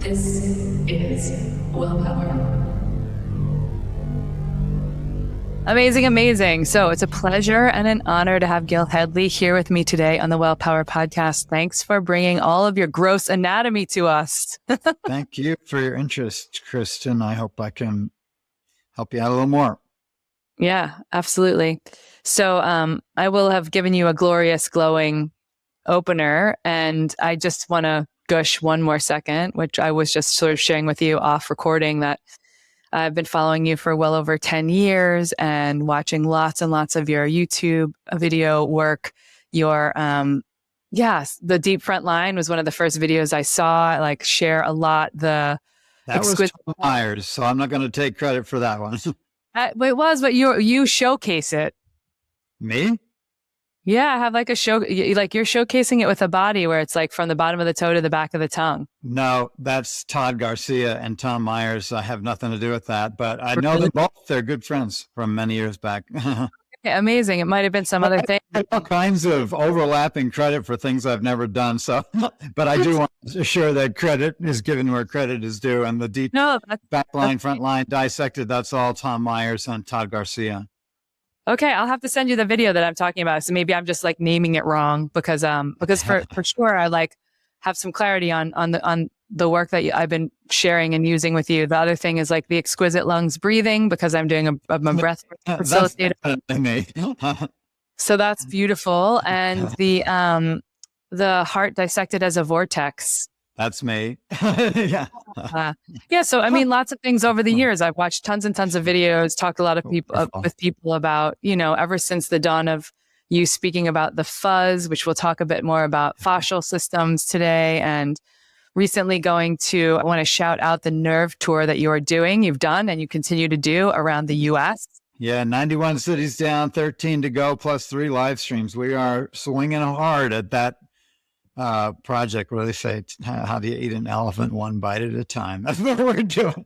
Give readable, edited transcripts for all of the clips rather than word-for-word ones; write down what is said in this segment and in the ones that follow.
This is Willpower. Amazing, amazing. So it's a pleasure and an honor to have Gil Hedley here with me today on the Willpower podcast. Thanks for bringing all of your gross anatomy to us. Thank you for your interest, Kristen. I hope I can help you out a little more. Yeah, absolutely. So I will have given you a glorious, glowing opener, and I just want to gush one more second, which I was just sort of sharing with you off recording, that I've been following you for well over 10 years and watching lots and lots of your YouTube video work. Your, the Deep Front Line was one of the first videos I saw. I like share a lot the exquisite. That was Tom Myers, so I'm not going to take credit for that one. But you showcase it. Me? Yeah, I have like a show, like you're showcasing it with a body where it's like from the bottom of the toe to the back of the tongue. No, that's Todd Garcia and Tom Myers. I have nothing to do with that, but I know them both. They're good friends from many years back. Okay, amazing. It might have been some other thing. All kinds of overlapping credit for things I've never done. So, but I do want to assure that credit is given where credit is due. And the deep back line, front line, dissected, that's all Tom Myers and Todd Garcia. Okay, I'll have to send you the video that I'm talking about. So maybe I'm just like naming it wrong because for sure I like have some clarity on the work that I've been sharing and using with you. The other thing is like the exquisite lungs breathing, because I'm doing a breath facilitator. So that's beautiful. And the heart dissected as a vortex. That's me. Yeah. So, I mean, lots of things over the years. I've watched tons and tons of videos, talked a lot of people with people about, ever since the dawn of you speaking about the fuzz, which we'll talk a bit more about fascial systems today. And recently I want to shout out the nerve tour that you've done and you continue to do around the US. Yeah, 91 cities down, 13 to go, plus 3 live streams. We are swinging hard at that project where they say, how do you eat an elephant one bite at a time? That's what we're doing.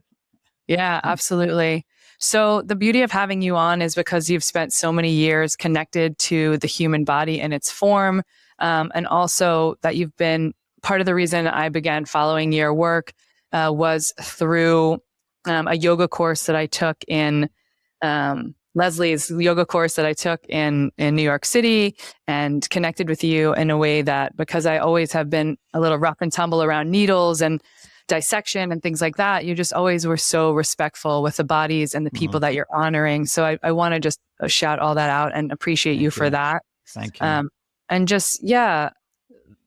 Yeah, absolutely. So the beauty of having you on is because you've spent so many years connected to the human body and its form. And also that you've been part of the reason I began following your work was through a yoga course that I took in Leslie's yoga course that I took in New York City, and connected with you in a way that, because I always have been a little rough and tumble around needles and dissection and things like that, you just always were so respectful with the bodies and the people that you're honoring. So I want to just shout all that out and appreciate you for that. Thank you. And just, the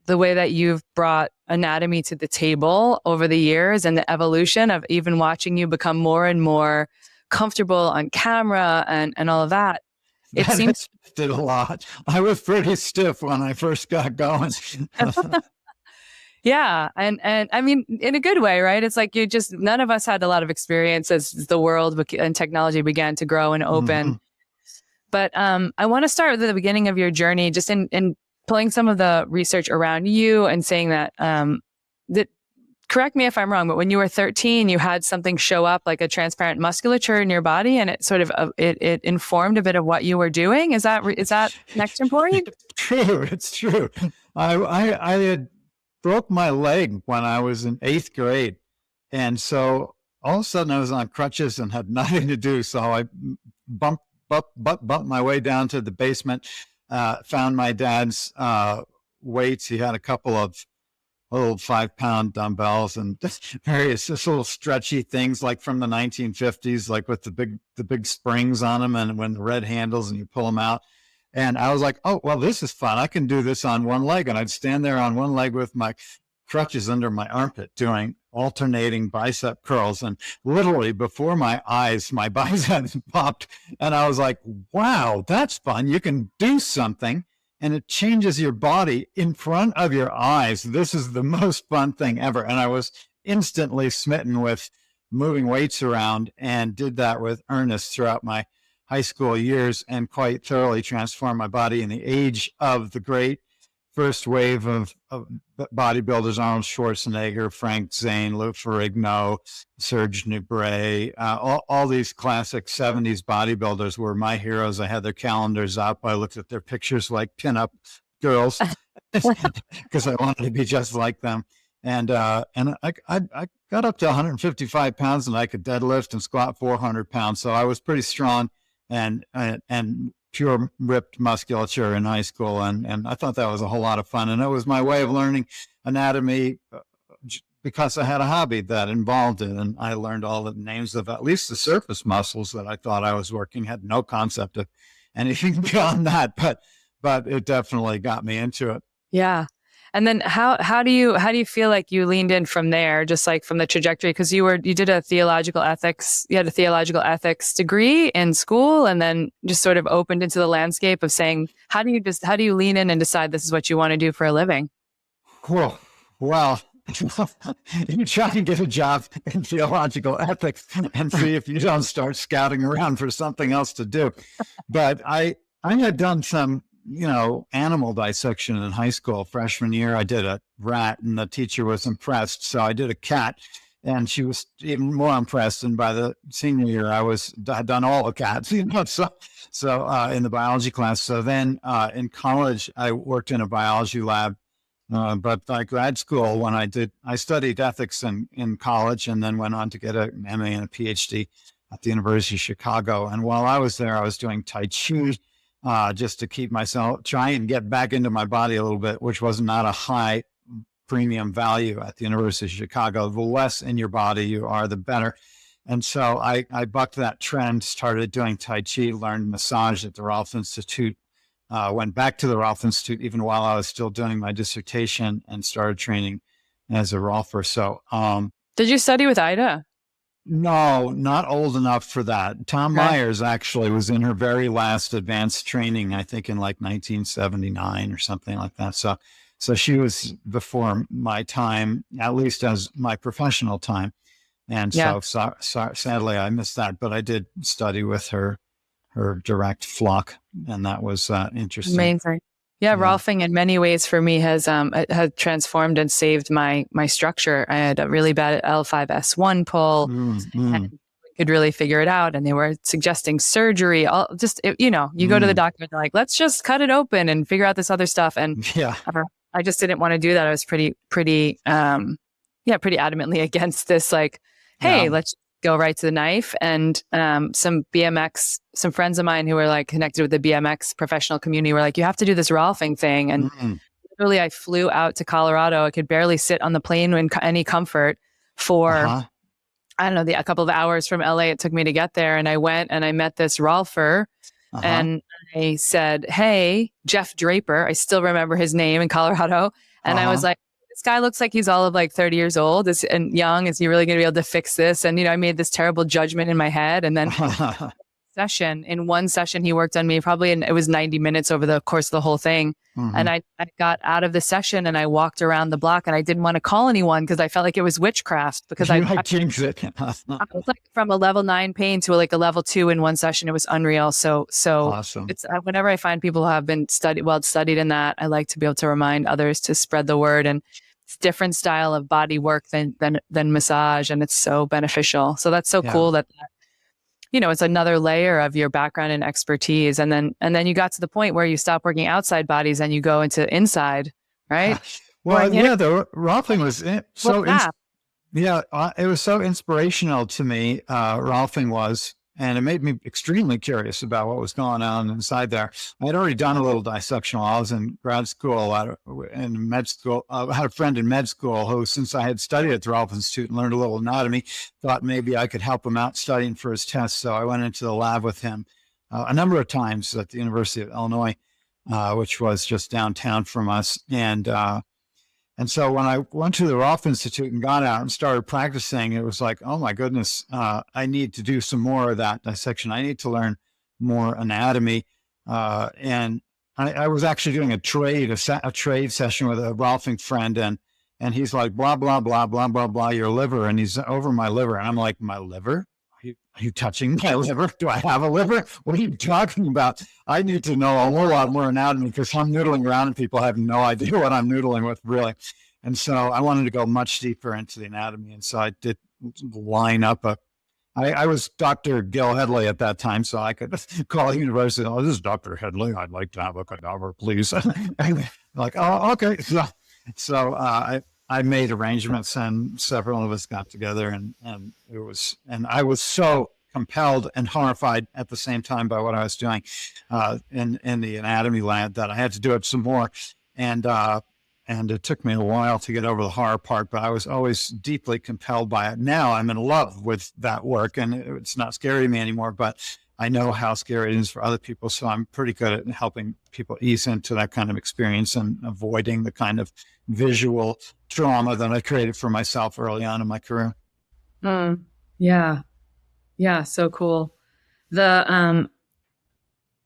way that you've brought anatomy to the table over the years and the evolution of even watching you become more and more comfortable on camera and all of that. It seems did a lot. I was pretty stiff when I first got going. Yeah. And I mean, in a good way, right? It's like none of us had a lot of experience as the world and technology began to grow and open. Mm-hmm. But I want to start with the beginning of your journey, just in pulling some of the research around you and saying that, correct me if I'm wrong, but when you were 13, you had something show up like a transparent musculature in your body, and it sort of it informed a bit of what you were doing. Is that next important? It's true. I had broke my leg when I was in 8th grade, and so all of a sudden I was on crutches and had nothing to do. So I bumped my way down to the basement, found my dad's weights. He had a couple of little 5-pound dumbbells and various just little stretchy things like from the 1950s, like with the big springs on them and when the red handles and you pull them out. And I was like, oh, well, this is fun. I can do this on one leg. And I'd stand there on one leg with my crutches under my armpit doing alternating bicep curls. And literally before my eyes, my biceps popped. And I was like, wow, that's fun. You can do something. And it changes your body in front of your eyes. This is the most fun thing ever. And I was instantly smitten with moving weights around, and did that with earnest throughout my high school years, and quite thoroughly transformed my body in the age of the great first wave of bodybuilders: Arnold Schwarzenegger, Frank Zane, Lou Ferrigno, Serge Nubret, all these classic 70s bodybuilders were my heroes. I had their calendars up. I looked at their pictures like pinup girls because I wanted to be just like them. And I got up to 155 pounds, and I could deadlift and squat 400 pounds. So I was pretty strong and pure ripped musculature in high school. And I thought that was a whole lot of fun. And it was my way of learning anatomy because I had a hobby that involved it. And I learned all the names of at least the surface muscles that I thought I was working, had no concept of anything beyond that. But it definitely got me into it. Yeah. And then how do you feel like you leaned in from there, just like from the trajectory? Because you did a theological ethics, you had a theological ethics degree in school, and then just sort of opened into the landscape of saying, how do you lean in and decide this is what you want to do for a living? Cool. Well, you try to get a job in theological ethics and see if you don't start scouting around for something else to do. But I had done some animal dissection in high school. Freshman year, I did a rat, and the teacher was impressed. So I did a cat, and she was even more impressed. And by the senior year, I had done all the cats, So in the biology class. So then in college, I worked in a biology lab. But by grad school, when I studied ethics in college, and then went on to get an MA and a PhD at the University of Chicago. And while I was there, I was doing Tai Chi, just to keep myself, try and get back into my body a little bit, which was not a high premium value at the University of Chicago. The less in your body you are, the better. And so I bucked that trend, started doing Tai Chi, learned massage at the Rolf Institute, went back to the Rolf Institute even while I was still doing my dissertation, and started training as a Rolfer. So, did you study with Ida? No, not old enough for that. Tom Okay. Myers actually was in her very last advanced training, I think in like 1979 or something like that. So she was before my time, at least as my professional time. And Yeah. so sadly I missed that, but I did study with her direct flock, and that was interesting. Amazing. Yeah, Yeah. Rolfing in many ways for me has transformed and saved my structure. I had a really bad L5S1 pull, and we could really figure it out. And they were suggesting surgery. You go to the doctor and they're like, let's just cut it open and figure out this other stuff. And Yeah. I just didn't want to do that. I was pretty adamantly against this. Like, hey, let's go right to the knife. And some friends of mine who were like connected with the BMX professional community were like, you have to do this Rolfing thing. And literally I flew out to Colorado. I could barely sit on the plane in any comfort for, I don't know, a couple of hours from LA it took me to get there. And I went and I met this Rolfer, and I said, hey, Jeff Draper, I still remember his name in Colorado. And I was like, this guy looks like he's all of like 30 years old and young. Is he really going to be able to fix this? And, I made this terrible judgment in my head. And then in one session, he worked on me it was 90 minutes over the course of the whole thing. And I got out of the session and I walked around the block, and I didn't want to call anyone because I felt like it was witchcraft, because I jinxed it. I was like from a level 9 pain to like a level 2 in one session. It was unreal. So Awesome. it's whenever I find people who have been studied in that, I like to be able to remind others to spread the word. And it's a different style of body work than massage, and it's so beneficial. So that's so cool that it's another layer of your background and expertise. And then you got to the point where you stop working outside bodies and you go into inside, right? Well, the Rolfing was it was so inspirational to me. Rolfing was, and it made me extremely curious about what was going on inside there. I had already done a little dissection while I was in grad school, in med school. I had a friend in med school who, since I had studied at the Rolf Institute and learned a little anatomy, thought maybe I could help him out studying for his test. So I went into the lab with him a number of times at the University of Illinois, which was just downtown from us. And so when I went to the Rolf Institute and got out and started practicing, it was like, oh my goodness, I need to do some more of that dissection. I need to learn more anatomy. And I was actually doing a trade session with a Rolfing friend, and he's like, blah, blah, blah, blah, blah, blah, your liver. And he's over my liver. And I'm like, my liver? Are you touching my liver? Do I have a liver? What are you talking about? I need to know a whole lot more anatomy, because I'm noodling around and people have no idea what I'm noodling with, really. And so I wanted to go much deeper into the anatomy. And so I did line up I was Dr. Gil Hedley at that time, so I could call the university. Oh, this is Dr. Hedley. I'd like to have a cadaver, please. Like, oh, okay. So I I made arrangements, and several of us got together, and I was so compelled and horrified at the same time by what I was doing in the anatomy lab that I had to do it some more. And it took me a while to get over the horror part, but I was always deeply compelled by it. Now I'm in love with that work, and it's not scary to me anymore, but I know how scary it is for other people. So I'm pretty good at helping people ease into that kind of experience and avoiding the kind of visual trauma that I created for myself early on in my career. Yeah. Yeah. So cool. I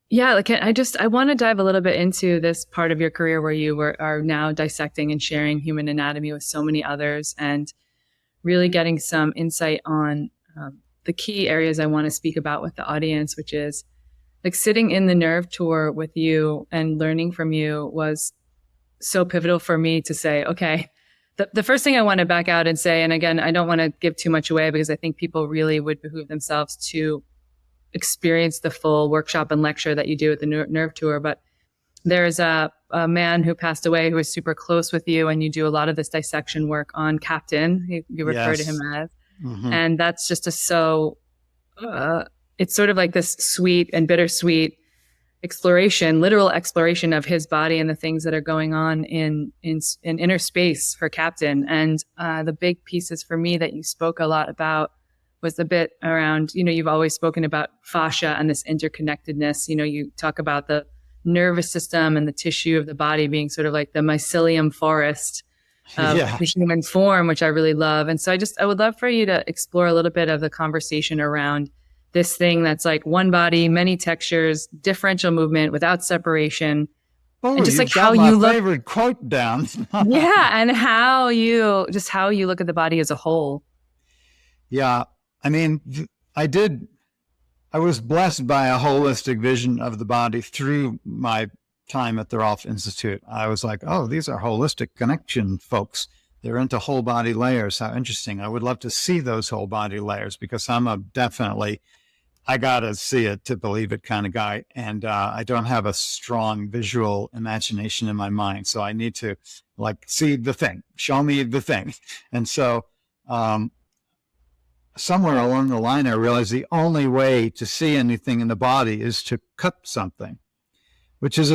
want to dive a little bit into this part of your career where you are now dissecting and sharing human anatomy with so many others, and really getting some insight on the key areas I want to speak about with the audience, which is like sitting in the nerve tour with you and learning from you was so pivotal for me to say, okay, the first thing I want to back out and say, and again, I don't want to give too much away because I think people really would behoove themselves to experience the full workshop and lecture that you do at the nerve tour. But there's a man who passed away who was super close with you, and you do a lot of this dissection work on Captain. You refer to him as. Mm-hmm. And that's just it's sort of like this sweet and bittersweet exploration, literal exploration of his body and the things that are going on in inner space for Captain. And the big pieces for me that you spoke a lot about was the bit around, you've always spoken about fascia and this interconnectedness. You talk about the nervous system and the tissue of the body being sort of like the mycelium forest of the human form, which I really love. And so I would love for you to explore a little bit of the conversation around this thing that's like one body, many textures, differential movement without separation. Oh, and just like how you look, favorite quote down. And how you look at the body as a whole. Yeah. I mean, I was blessed by a holistic vision of the body through my time at the Rolf Institute. I was like, oh, these are holistic connection folks. They're into whole body layers. How interesting. I would love to see those whole body layers, because I'm I got to see it to believe it kind of guy. And I don't have a strong visual imagination in my mind. So I need to see the thing, show me the thing. And so somewhere along the line, I realized the only way to see anything in the body is to cut something, which is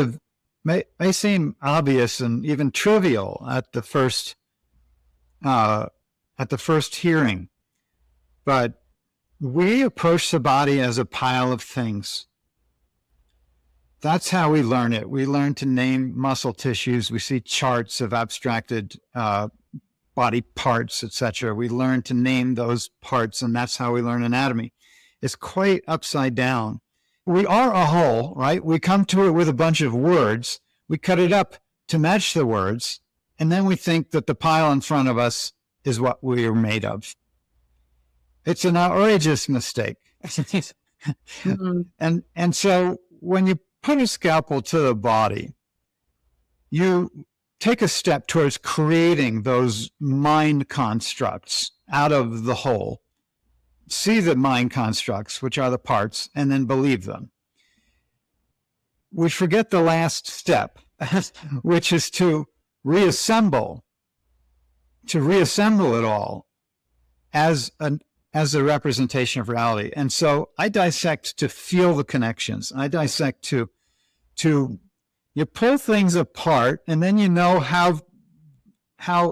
may seem obvious and even trivial at the first hearing, but we approach the body as a pile of things. That's how we learn it. We learn to name muscle tissues. We see charts of abstracted body parts, etc. We learn to name those parts, and that's how we learn anatomy. It's quite upside down. We are a whole, right? We come to it with a bunch of words. We cut it up to match the words, and then we think that the pile in front of us is what we are made of. It's an outrageous mistake. Mm-hmm. And so when you put a scalpel to the body, you take a step towards creating those mind constructs out of the whole. See the mind constructs, which are the parts, and then believe them. We forget the last step, which is to reassemble it all as a representation of reality. And so I dissect to feel the connections. I dissect to you pull things apart, and then you know how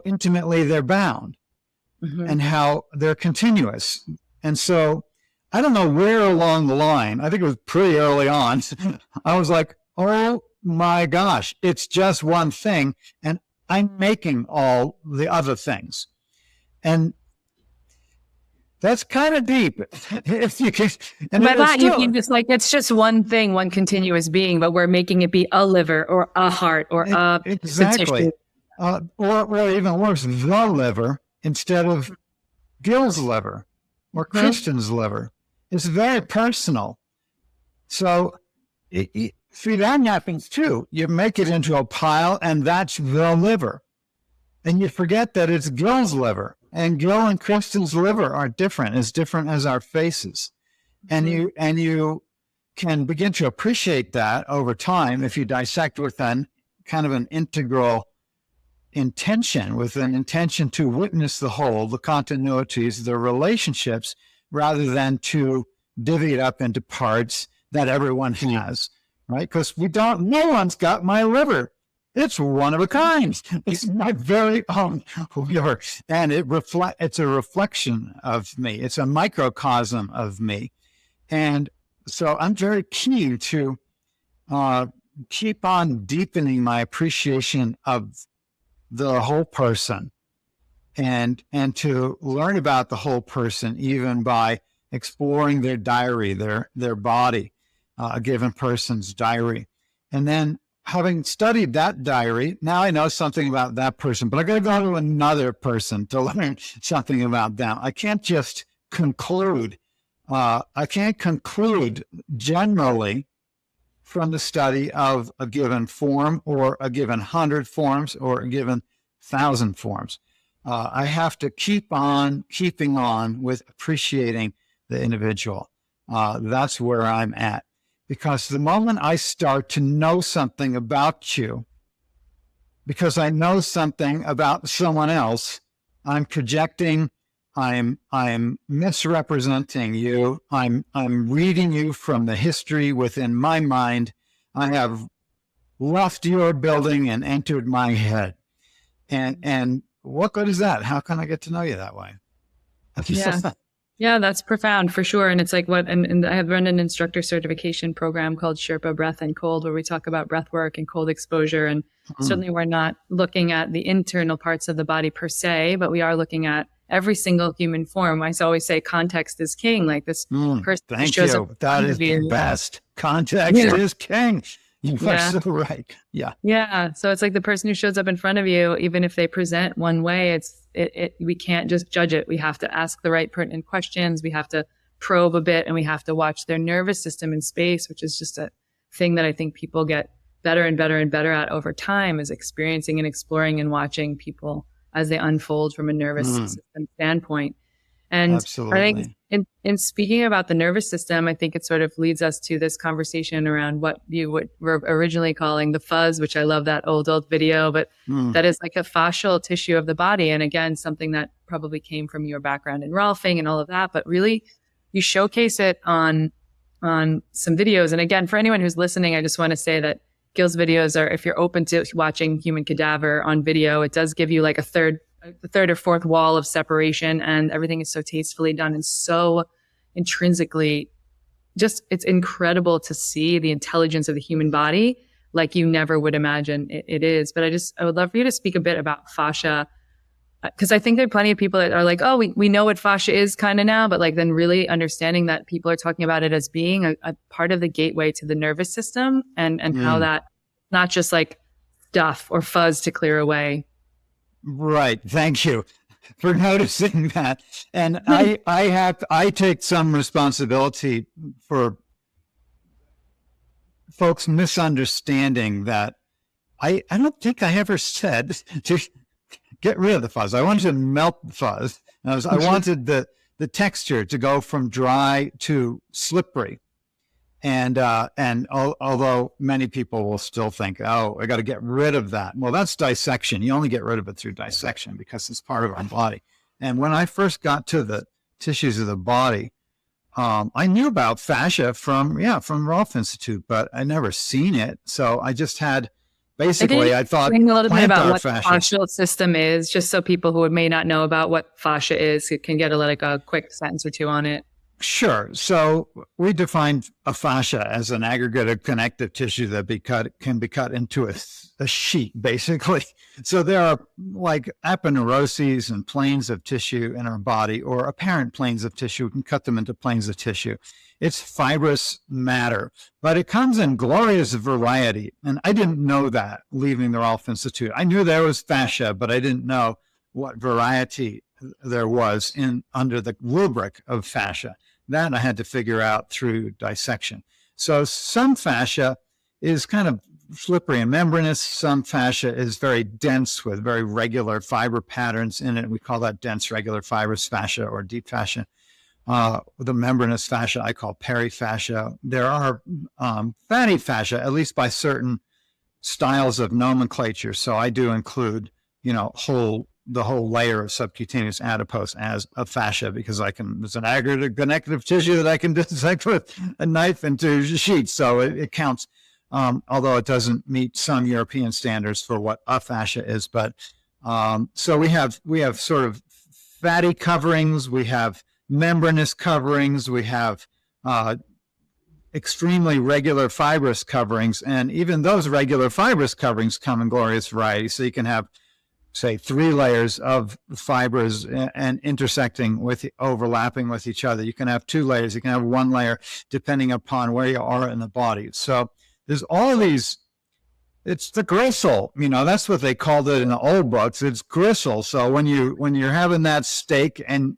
intimately they're bound, mm-hmm. and how they're continuous. And so I don't know where along the line, I think it was pretty early on, I was like, oh my gosh, it's just one thing, and I'm making all the other things. And that's kind of deep. If you can, and by that, you can just it's just one thing, one continuous being, but we're making it be a liver or a heart or exactly, or even worse, the liver instead of Gil's liver or Kristen's liver. It's very personal. So see, that happens too. You make it into a pile, and that's the liver, and you forget that it's Gil's liver. And Gil and Kristen's liver are different as our faces. And you can begin to appreciate that over time if you dissect with kind of an integral intention, with an intention to witness the whole, the continuities, the relationships, rather than to divvy it up into parts that everyone has, right? Because no one's got my liver. It's one of a kind. It's my very own liver. And it's a reflection of me. It's a microcosm of me. And so I'm very keen to keep on deepening my appreciation of the whole person, and to learn about the whole person, even by exploring their diary, their body, a given person's diary. And then, having studied that diary, now I know something about that person, but I got to go to another person to learn something about them. I can't just conclude. I can't conclude generally from the study of a given form, or a given 100 forms, or a given 1,000 forms. I have to keep on keeping on with appreciating the individual. That's where I'm at. Because the moment I start to know something about you, because I know something about someone else, I'm projecting, I'm misrepresenting you, I'm reading you from the history within my mind. I have left your building and entered my head. And what good is that? How can I get to know you that way? Yeah. Yeah, that's profound for sure. And it's like and I have run an instructor certification program called Sherpa Breath and Cold, where we talk about breath work and cold exposure. And certainly we're not looking at the internal parts of the body per se, but we are looking at every single human form. I always say context is king. Like this person thank shows you. up. That is the best. Context is king. You are so right. Yeah. Yeah. So it's like the person who shows up in front of you, even if they present one way, we can't just judge it. We have to ask the right pertinent questions. We have to probe a bit, and we have to watch their nervous system in space, which is just a thing that I think people get better and better and better at over time, is experiencing and exploring and watching people as they unfold from a nervous system standpoint. And absolutely. I think in speaking about the nervous system, I think it sort of leads us to this conversation around what you were originally calling the fuzz, which I love that old video, but that is like a fascial tissue of the body. And again, something that probably came from your background in Rolfing and all of that, but really you showcase it on some videos. And again, for anyone who's listening, I just want to say that Gil's videos are, if you're open to watching human cadaver on video, it does give you like the third or fourth wall of separation, and everything is so tastefully done and so intrinsically it's incredible to see the intelligence of the human body like you never would imagine it is. But I would love for you to speak a bit about fascia, because I think there are plenty of people that are like, oh, we know what fascia is kind of now, but like then really understanding that people are talking about it as being a part of the gateway to the nervous system, and how that not just like stuff or fuzz to clear away. Right. Thank you for noticing that. And I take some responsibility for folks misunderstanding that. I don't think I ever said to get rid of the fuzz. I wanted to melt the fuzz. I wanted the texture to go from dry to slippery. And although many people will still think, oh, I got to get rid of that. Well, that's dissection. You only get rid of it through dissection because it's part of our body. And when I first got to the tissues of the body, I knew about fascia from Rolf Institute, but I never seen it. So I just had, basically, I thought, a little bit about what fascia. The fascial system is, just so people who may not know about what fascia is, can get a quick sentence or two on it. Sure. So we define a fascia as an aggregate of connective tissue that can be cut into a sheet, basically. So there are like aponeuroses and planes of tissue in our body, or apparent planes of tissue. We can cut them into planes of tissue. It's fibrous matter, but it comes in glorious variety. And I didn't know that leaving the Rolf Institute. I knew there was fascia, but I didn't know what variety there was under the rubric of fascia. That I had to figure out through dissection. So some fascia is kind of slippery and membranous. Some fascia is very dense with very regular fiber patterns in it. We call that dense regular fibrous fascia or deep fascia. The membranous fascia I call perifascia. There are fatty fascia, at least by certain styles of nomenclature. So I do include the whole layer of subcutaneous adipose as a fascia, because it's an aggregate connective tissue that I can dissect with a knife into sheets. So it counts, although it doesn't meet some European standards for what a fascia is. But so we have sort of fatty coverings, we have membranous coverings, we have extremely regular fibrous coverings, and even those regular fibrous coverings come in glorious variety. So you can have, say, 3 layers of fibers and overlapping with each other. You can have 2 layers. You can have 1 layer, depending upon where you are in the body. So there's all of these. It's the gristle, that's what they called it in the old books. It's gristle. So when you're having that steak and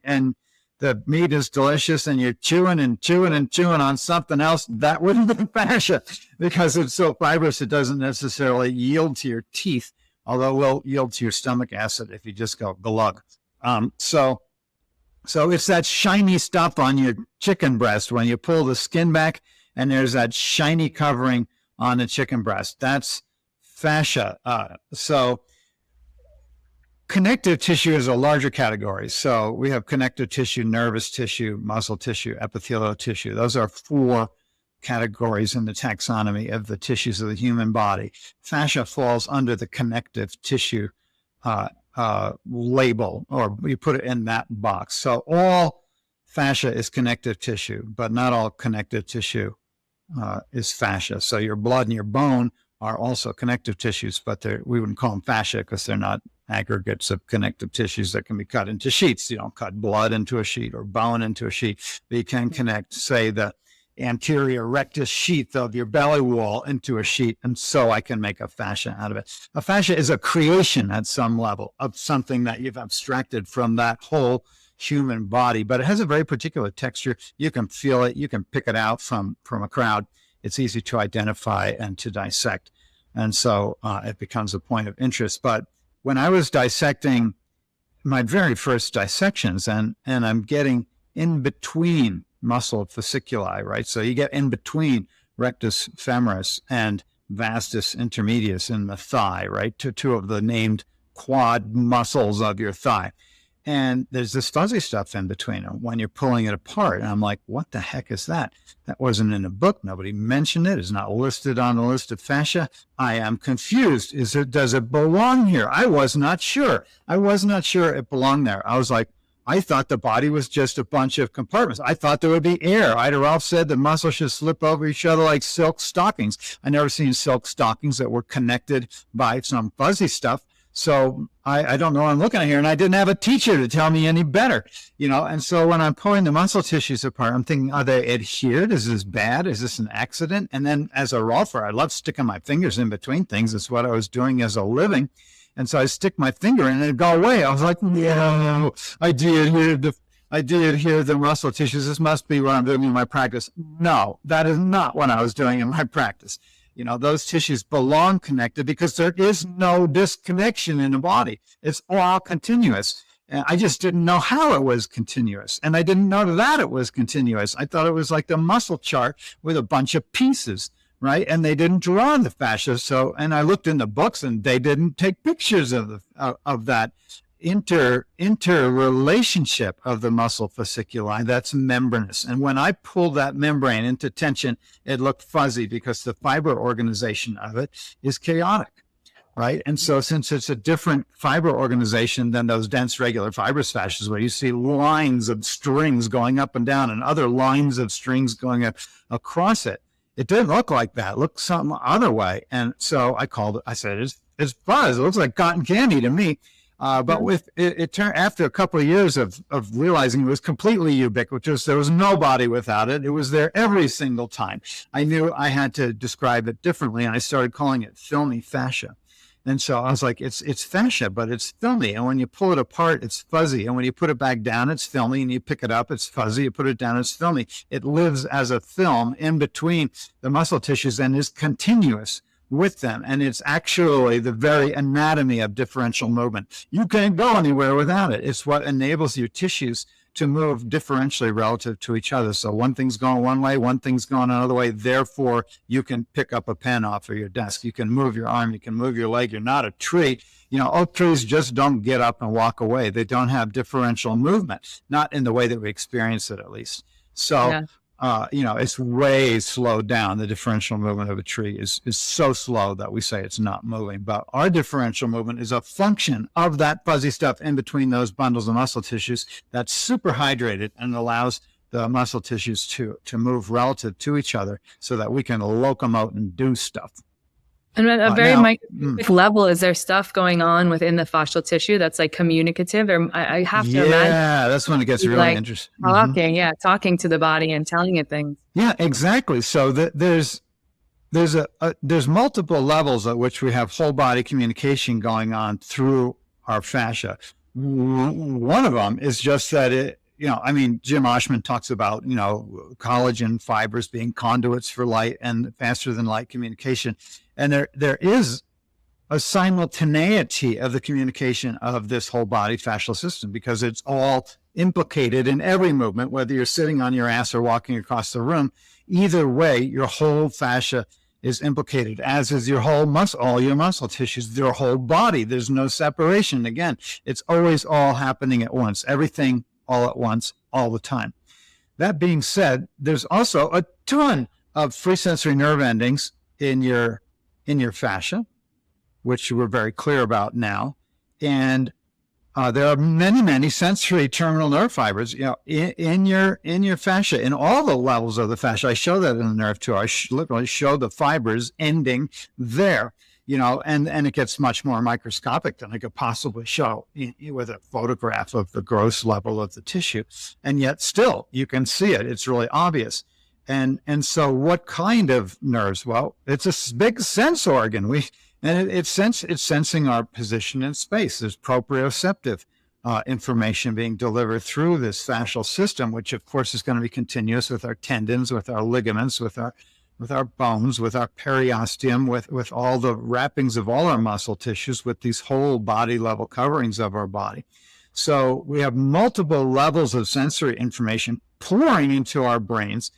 the meat is delicious and you're chewing and chewing and chewing on something else, that wouldn't be fascia, because it's so fibrous it doesn't necessarily yield to your teeth, although it will yield to your stomach acid if you just go glug. So it's that shiny stuff on your chicken breast when you pull the skin back and there's that shiny covering on the chicken breast. That's fascia. So connective tissue is a larger category. So we have connective tissue, nervous tissue, muscle tissue, epithelial tissue. Those are 4 categories in the taxonomy of the tissues of the human body. Fascia falls under the connective tissue label, or you put it in that box. So all fascia is connective tissue, but not all connective tissue is fascia. So your blood and your bone are also connective tissues, but we wouldn't call them fascia because they're not aggregates of connective tissues that can be cut into sheets. You don't cut blood into a sheet or bone into a sheet, but you can connect, say, the anterior rectus sheath of your belly wall into a sheet, and so I can make a fascia out of it. A fascia is a creation at some level of something that you've abstracted from that whole human body, but it has a very particular texture. You can feel it, you can pick it out from a crowd. It's easy to identify and to dissect, and so it becomes a point of interest. But when I was dissecting my very first dissections, and I'm getting in between muscle fasciculi, right? So you get in between rectus femoris and vastus intermedius in the thigh, right? Two of the named quad muscles of your thigh. And there's this fuzzy stuff in between them when you're pulling it apart. And I'm like, what the heck is that? That wasn't in a book. Nobody mentioned it. It's not listed on the list of fascia. I am confused. Does it belong here? I was not sure. I was not sure it belonged there. I was like, I thought the body was just a bunch of compartments. I thought there would be air. Ida Rolf said the muscles should slip over each other like silk stockings. I never seen silk stockings that were connected by some fuzzy stuff. So I don't know what I'm looking at here, and I didn't have a teacher to tell me any better, and so when I'm pulling the muscle tissues apart, I'm thinking, are they adhered? Is this bad? Is this an accident? And then as a Rolfer, I love sticking my fingers in between things. It's what I was doing as a living. And so I stick my finger in and it'd go away. I was like, no, I did adhere the muscle tissues. This must be what I'm doing in my practice. No, that is not what I was doing in my practice. Those tissues belong connected because there is no disconnection in the body. It's all continuous. And I just didn't know how it was continuous. And I didn't know that it was continuous. I thought it was like the muscle chart with a bunch of pieces, right? And they didn't draw the fascia. And I looked in the books and they didn't take pictures of that interrelationship of the muscle fasciculi. That's membranous. And when I pulled that membrane into tension, it looked fuzzy because the fiber organization of it is chaotic, right? And so since it's a different fiber organization than those dense regular fibrous fascias where you see lines of strings going up and down and other lines of strings going up across it, it didn't look like that. It looked some other way. And so I said, it's fuzz. It looks like cotton candy to me. But with it turned after a couple of years of realizing it was completely ubiquitous, there was no body without it. It was there every single time. I knew I had to describe it differently, and I started calling it filmy fascia. And so I was like, it's fascia, but it's filmy. And when you pull it apart, it's fuzzy. And when you put it back down, it's filmy. And you pick it up, it's fuzzy. You put it down, it's filmy. It lives as a film in between the muscle tissues and is continuous with them. And it's actually the very anatomy of differential movement. You can't go anywhere without it. It's what enables your tissues to move differentially relative to each other. So one thing's going one way, one thing's going another way. Therefore, you can pick up a pen off of your desk. You can move your arm. You can move your leg. You're not a tree. Oak trees just don't get up and walk away. They don't have differential movement, not in the way that we experience it, at least. So, it's way slowed down. The differential movement of a tree is so slow that we say it's not moving. But our differential movement is a function of that fuzzy stuff in between those bundles of muscle tissues that's super hydrated and allows the muscle tissues to move relative to each other so that we can locomote and do stuff. And at a very microscopic level, is there stuff going on within the fascial tissue that's like communicative? Or I have to imagine. Yeah, that's when it gets really interesting. Talking to the body and telling it things. Yeah, exactly. So there's multiple levels at which we have whole body communication going on through our fascia. One of them is just that Jim Oshman talks about, collagen fibers being conduits for light and faster than light communication. And there is a simultaneity of the communication of this whole body fascial system because it's all implicated in every movement, whether you're sitting on your ass or walking across the room. Either way, your whole fascia is implicated, as is your whole all your muscle tissues, your whole body. There's no separation. Again, it's always all happening at once, everything all at once, all the time. That being said, there's also a ton of free sensory nerve endings in your fascia, which we're very clear about now. And there are many sensory terminal nerve fibers, in your fascia, in all the levels of the fascia. I show that in the nerve tour. I literally show the fibers ending there, and it gets much more microscopic than I could possibly show with a photograph of the gross level of the tissue. And yet still, you can see it. It's really obvious. And so what kind of nerves? Well, it's a big sense organ. It's sensing our position in space. There's proprioceptive information being delivered through this fascial system, which of course is going to be continuous with our tendons, with our ligaments, with our bones, with our periosteum, with all the wrappings of all our muscle tissues, with these whole body level coverings of our body. So we have multiple levels of sensory information pouring into our brains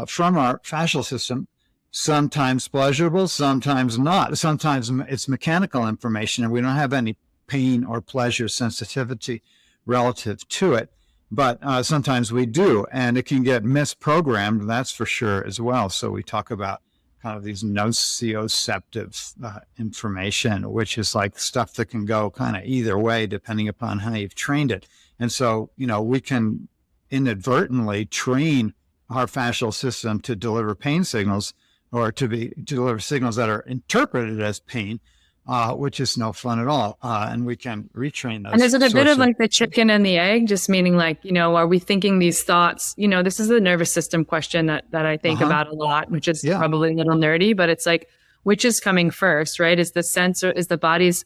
from our fascial system, sometimes pleasurable, sometimes not. Sometimes it's mechanical information and we don't have any pain or pleasure sensitivity relative to it. But sometimes we do, and it can get misprogrammed, that's for sure as well. So we talk about kind of these nociceptive information, which is like stuff that can go kind of either way depending upon how you've trained it. And so, we can inadvertently train our fascial system to deliver pain signals or to deliver signals that are interpreted as pain, which is no fun at all. And we can retrain those. And is it a bit of like the chicken and the egg, just meaning like, are we thinking these thoughts? This is the nervous system question that I think about a lot, which is probably a little nerdy, but it's like, which is coming first, right? Is the body's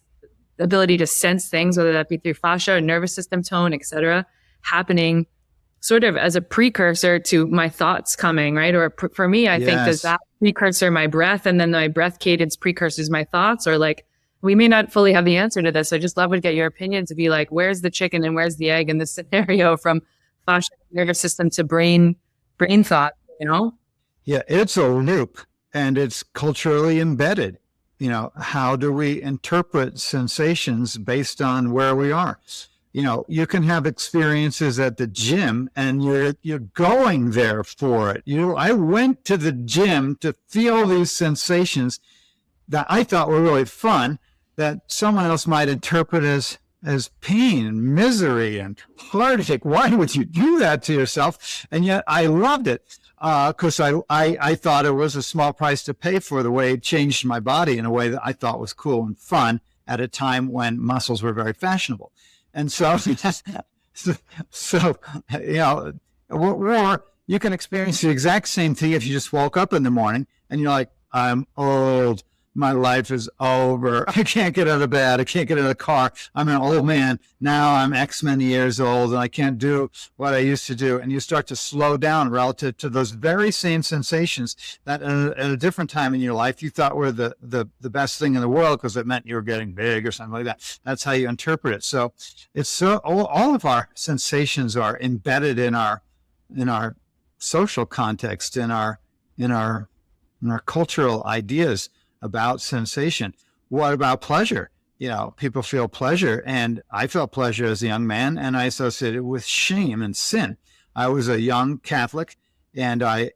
ability to sense things, whether that be through fascia or nervous system tone, et cetera, happening sort of as a precursor to my thoughts coming, right? Or for me, I think does that precursor my breath, and then my breath cadence precursors my thoughts, or like, we may not fully have the answer to this. I just love to get your opinion to be like, where's the chicken and where's the egg in this scenario from fascia nervous system to brain thought, Yeah, it's a loop and it's culturally embedded. How do we interpret sensations based on where we are? You can have experiences at the gym and you're going there for it. I went to the gym to feel these sensations that I thought were really fun that someone else might interpret as pain and misery and heartache. Why would you do that to yourself? And yet I loved it because I thought it was a small price to pay for the way it changed my body in a way that I thought was cool and fun at a time when muscles were very fashionable. And so, or you can experience the exact same thing if you just woke up in the morning and you're like, I'm old. my life is over. I can't get out of bed. I can't get out of the car. I'm an old man. Now I'm X many years old and I can't do what I used to do. And you start to slow down relative to those very same sensations that at a different time in your life you thought were the best thing in the world because it meant you were getting big or something like that. That's how you interpret it. So it's so all of our sensations are embedded in our social context, in our cultural ideas about sensation. What about pleasure? People feel pleasure, and I felt pleasure as a young man, and I associated it with shame and sin. I was a young Catholic, and I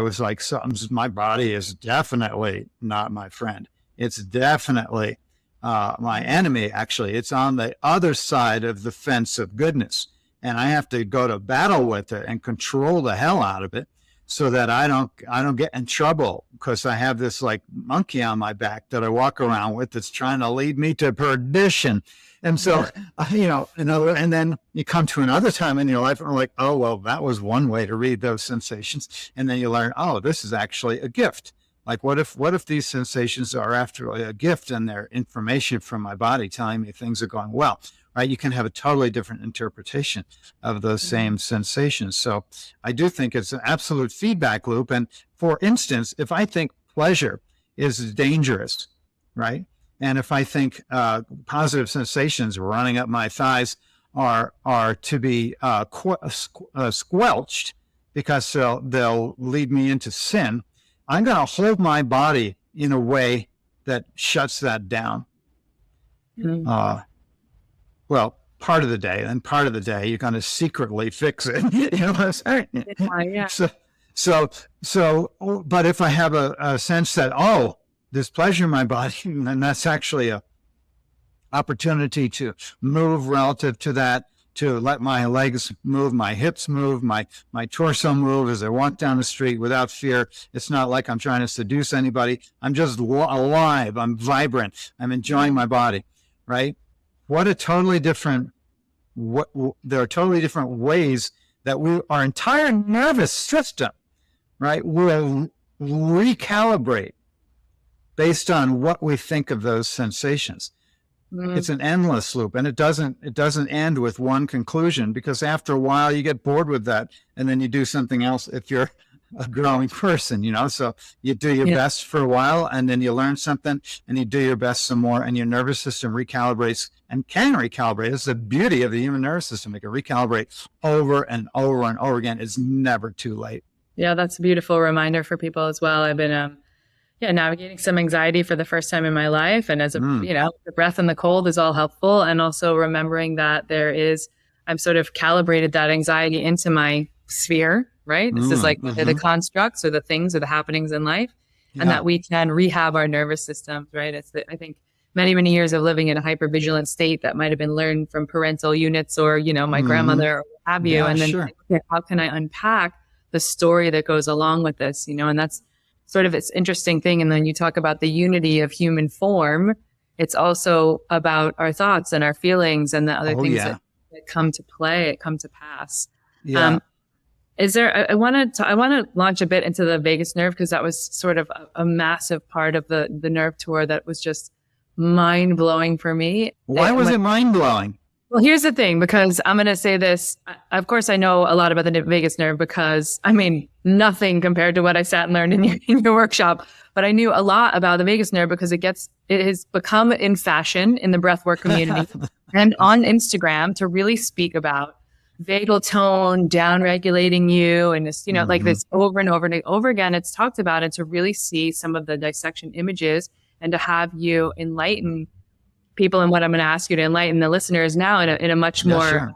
was like, my body is definitely not my friend. It's definitely my enemy. Actually, it's on the other side of the fence of goodness, and I have to go to battle with it and control the hell out of it, so that I don't get in trouble because I have this like monkey on my back that I walk around with that's trying to lead me to perdition. And so, and then you come to another time in your life and we're like, oh, well, that was one way to read those sensations. And then you learn, oh, this is actually a gift. Like, what if these sensations are after a gift and they're information from my body telling me things are going well? Right? You can have a totally different interpretation of those same sensations. So I do think it's an absolute feedback loop. And for instance, if I think pleasure is dangerous, right? And if I think positive sensations running up my thighs are to be squelched because they'll lead me into sin, I'm going to hold my body in a way that shuts that down. Well, part of the day, and part of the day you're going to secretly fix it. You know what I'm saying? Yeah. So, but if I have a sense that, oh, there's pleasure in my body, and that's actually a opportunity to move relative to that, to let my legs move, my hips move, my torso move as I walk down the street without fear. It's not like I'm trying to seduce anybody. I'm just alive. I'm vibrant. I'm enjoying my body, right? There are totally different ways that our entire nervous system, right, will recalibrate based on what we think of those sensations. It's an endless loop, and it doesn't end with one conclusion, because after a while you get bored with that, and then you do something else if you're a growing person, so you do your best for a while, and then you learn something, and you do your best some more, and your nervous system recalibrates and can recalibrate. It's the beauty of the human nervous system. It can recalibrate over and over and over again. It's never too late. Yeah, that's a beautiful reminder for people as well. I've been navigating some anxiety for the first time in my life, and as the breath and the cold is all helpful, and also remembering that I've sort of calibrated that anxiety into my sphere, right? This is like the constructs or the things or the happenings in life, and that we can rehab our nervous systems, right? I think many, many years of living in a hypervigilant state that might have been learned from parental units or, my grandmother or what have you. And then how can I unpack the story that goes along with this, and that's sort of its interesting thing. And then you talk about the unity of human form. It's also about our thoughts and our feelings and the other things that come to play, come to pass. Yeah. I want to launch a bit into the vagus nerve, because that was sort of a massive part of the nerve tour that was just mind blowing for me. Why was it mind blowing? Well, here's the thing, because I'm going to say this. Of course, I know a lot about the vagus nerve because, nothing compared to what I sat and learned in your workshop. But I knew a lot about the vagus nerve because it has become in fashion in the breathwork community and on Instagram to really speak about vagal tone, down regulating you, and this, like this over and over and over again. It's talked about, and to really see some of the dissection images and to have you enlighten people, and what I'm going to ask you to enlighten the listeners now in a much more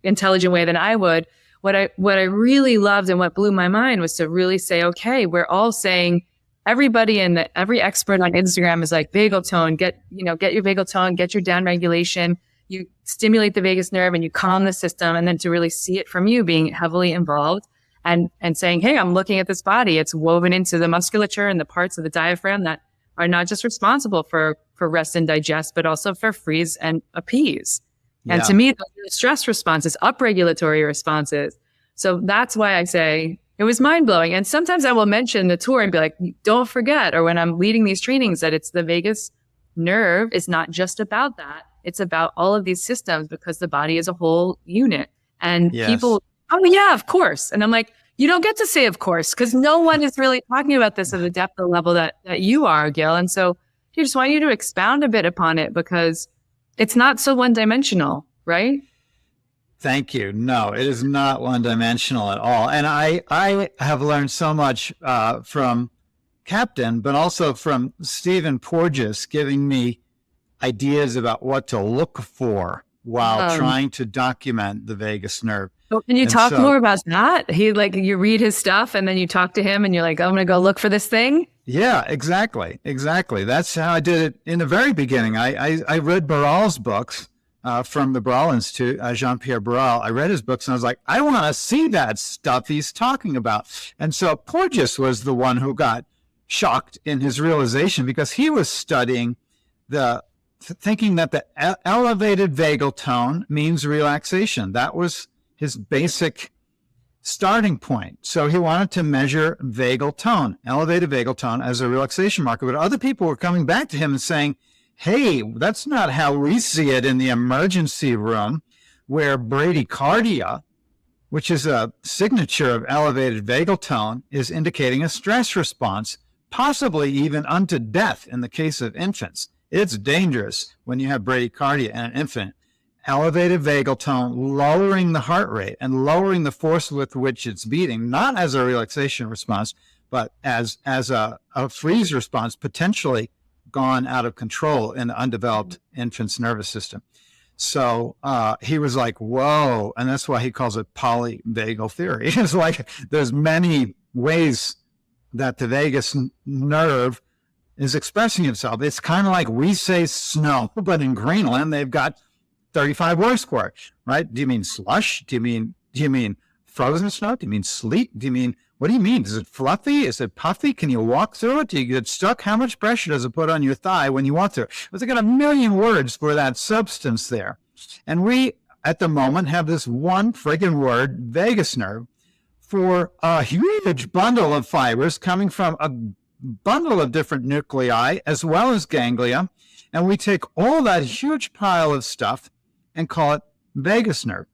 intelligent way than I would. What I really loved and what blew my mind was to really say, okay, we're all saying, everybody every expert on Instagram is like, vagal tone, get your vagal tone, get your down regulation. You stimulate the vagus nerve and you calm the system. And then to really see it from you being heavily involved and saying, hey, I'm looking at this body. It's woven into the musculature and the parts of the diaphragm that are not just responsible for rest and digest, but also for freeze and appease. Yeah. And to me, those are the stress responses, upregulatory responses. So that's why I say It was mind blowing. And sometimes I will mention the tour and be like, don't forget, or when I'm leading these trainings, that it's the vagus nerve is not just about that. It's about all of these systems, because the body is a whole unit. And people, oh yeah, of course. And I'm like, you don't get to say of course, because no one is really talking about this at the depth of level that you are, Gil. And so I just want you to expound a bit upon it, because it's not so one-dimensional, right? Thank you. No, it is not one-dimensional at all. And I have learned so much from Captain, but also from Stephen Porges, giving me ideas about what to look for while trying to document the vagus nerve. So can you talk more about that? You read his stuff and then you talk to him and you're like, I'm going to go look for this thing. Yeah, exactly. That's how I did it in the very beginning. I read Barral's books from the Barral Institute, Jean-Pierre Barral. I read his books and I was like, I want to see that stuff he's talking about. And so Porges was the one who got shocked in his realization, because he was studying thinking that the elevated vagal tone means relaxation. That was his basic starting point. So he wanted to measure vagal tone, elevated vagal tone, as a relaxation marker. But other people were coming back to him and saying, hey, that's not how we see it in the emergency room, where bradycardia, which is a signature of elevated vagal tone, is indicating a stress response, possibly even unto death in the case of infants. It's dangerous when you have bradycardia in an infant. Elevated vagal tone, lowering the heart rate and lowering the force with which it's beating, not as a relaxation response, but as a freeze response, potentially gone out of control in the undeveloped infant's nervous system. So he was like, whoa. And that's why he calls it polyvagal theory. It's like there's many ways that the vagus nerve is expressing itself. It's kind of like we say snow, but in Greenland, they've got 35 words for it, right? Do you mean slush? Do you mean frozen snow? Do you mean sleet? What do you mean? Is it fluffy? Is it puffy? Can you walk through it? Do you get stuck? How much pressure does it put on your thigh when you walk through it? But they got a million words for that substance there. And we, at the moment, have this one friggin' word, vagus nerve, for a huge bundle of fibers coming from a bundle of different nuclei as well as ganglia. And we take all that huge pile of stuff and call it vagus nerve.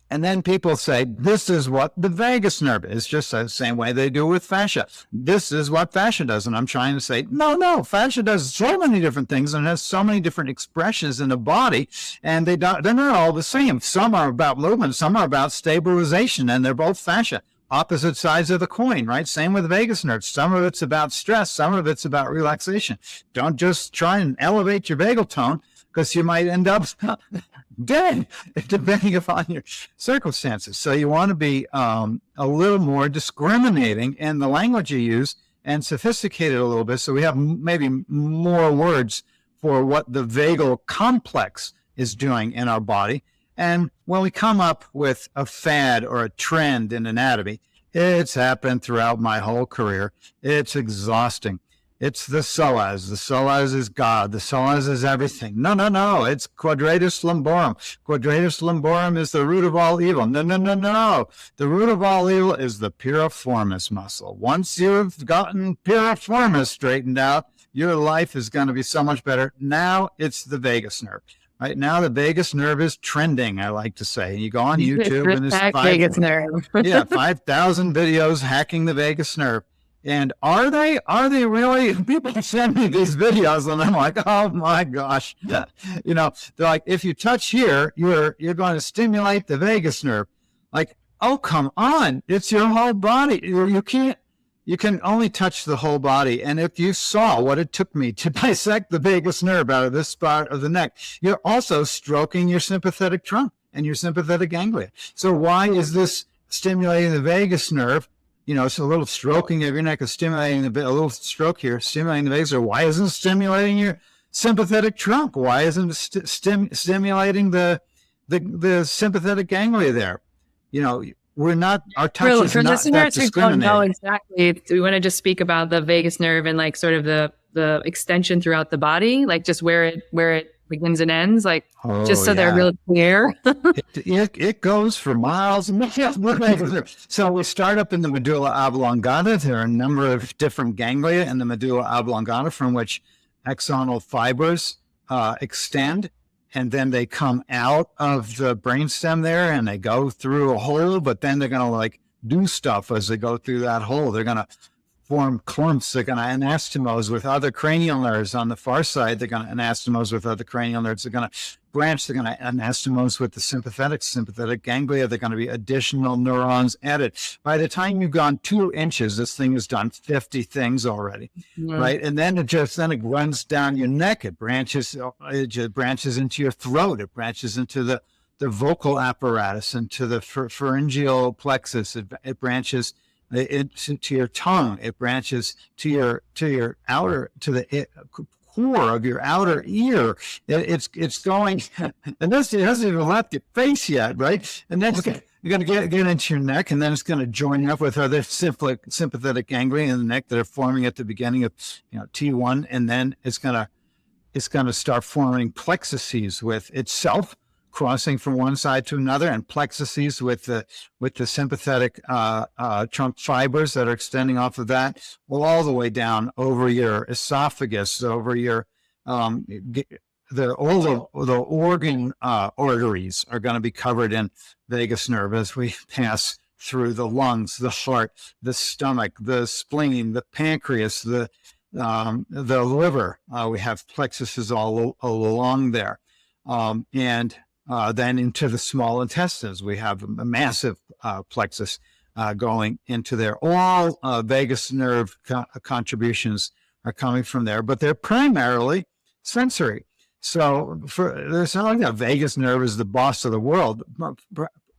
And then people say, this is what the vagus nerve is, just the same way they do with fascia. This is what fascia does. And I'm trying to say, no, fascia does so many different things and has so many different expressions in the body. And they're not all the same. Some are about movement, some are about stabilization, and they're both fascia. Opposite sides of the coin, right? Same with the vagus nerve. Some of it's about stress, some of it's about relaxation. Don't just try and elevate your vagal tone, because you might end up dead, depending upon your circumstances. So you want to be a little more discriminating in the language you use and sophisticated a little bit, so we have maybe more words for what the vagal complex is doing in our body. And when we come up with a fad or a trend in anatomy, it's happened throughout my whole career. It's exhausting. It's the psoas. The psoas is God. The psoas is everything. No. It's quadratus lumborum. Quadratus lumborum is the root of all evil. No. The root of all evil is the piriformis muscle. Once you've gotten piriformis straightened out, your life is going to be so much better. Now it's the vagus nerve. Right now, the vagus nerve is trending, I like to say. You go on YouTube and there's vagus nerve. 5,000 videos hacking the vagus nerve. And are they really? People send me these videos and I'm like, oh my gosh. You know, they're like, if you touch here, you're going to stimulate the vagus nerve. Like, oh, come on. It's your whole body. You can only touch the whole body. And if you saw what it took me to dissect the vagus nerve out of this spot of the neck, you're also stroking your sympathetic trunk and your sympathetic ganglia. So why is this stimulating the vagus nerve? You know, it's a little stroking of your neck is stimulating a little stroke here, stimulating the vagus nerve. Why isn't it stimulating your sympathetic trunk? Why isn't it stimulating the sympathetic ganglia there? You know, we're not, our touch is for not listeners that who don't know discriminating. exactly, we want to just speak about the vagus nerve and like sort of the extension throughout the body, like just where it begins and ends? Like, just Oh, so they're yeah. really clear. It goes for miles and miles. So we start up in the medulla oblongata. There are a number of different ganglia in the medulla oblongata from which axonal fibers extend, and then they come out of the brainstem there, and they go through a hole. But then they're going to like do stuff as they go through that hole. They're going to form clumps. They're going to anastomose with other cranial nerves on the far side. They're going to anastomose with other cranial nerves. They're going to branch. They're going to anastomose with the sympathetic ganglia. They're going to be additional neurons added. By the time you've gone 2 inches, this thing has done 50 things already, right? And then it runs down your neck. It branches into your throat. It branches into the vocal apparatus, into the pharyngeal plexus. It branches to your tongue. It branches to your the core of your outer ear. It's going, and it hasn't even left your face yet, right? And then you're going to get into your neck, and then it's going to join up with other sympathetic ganglia in the neck that are forming at the beginning of T1, and then it's going to start forming plexuses with itself, crossing from one side to another, and plexuses with the sympathetic trunk fibers that are extending off of that, all the way down over your esophagus, over your all the organ arteries are going to be covered in vagus nerve as we pass through the lungs, the heart, the stomach, the spleen, the pancreas, the liver. We have plexuses all along there, and then into the small intestines. We have a massive plexus going into there. All vagus nerve contributions are coming from there, but they're primarily sensory. So there's not like that vagus nerve is the boss of the world.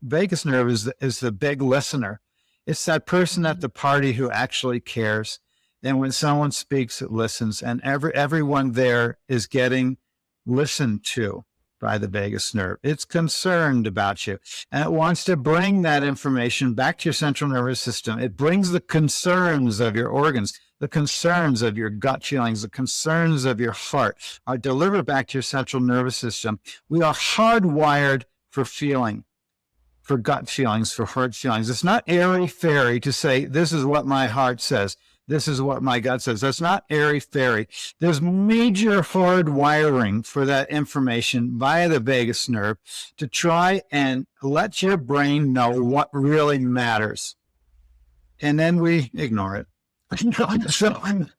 Vagus nerve is the big listener. It's that person at the party who actually cares. And when someone speaks, it listens, and everyone there is getting listened to by the vagus nerve. It's concerned about you, and it wants to bring that information back to your central nervous system. It brings the concerns of your organs, the concerns of your gut feelings, the concerns of your heart are delivered back to your central nervous system. We are hardwired for feeling, for gut feelings, for heart feelings. It's not airy-fairy to say, this is what my heart says. This is what my gut says. That's not airy-fairy. There's major hard wiring for that information via the vagus nerve to try and let your brain know what really matters. And then we ignore it. Because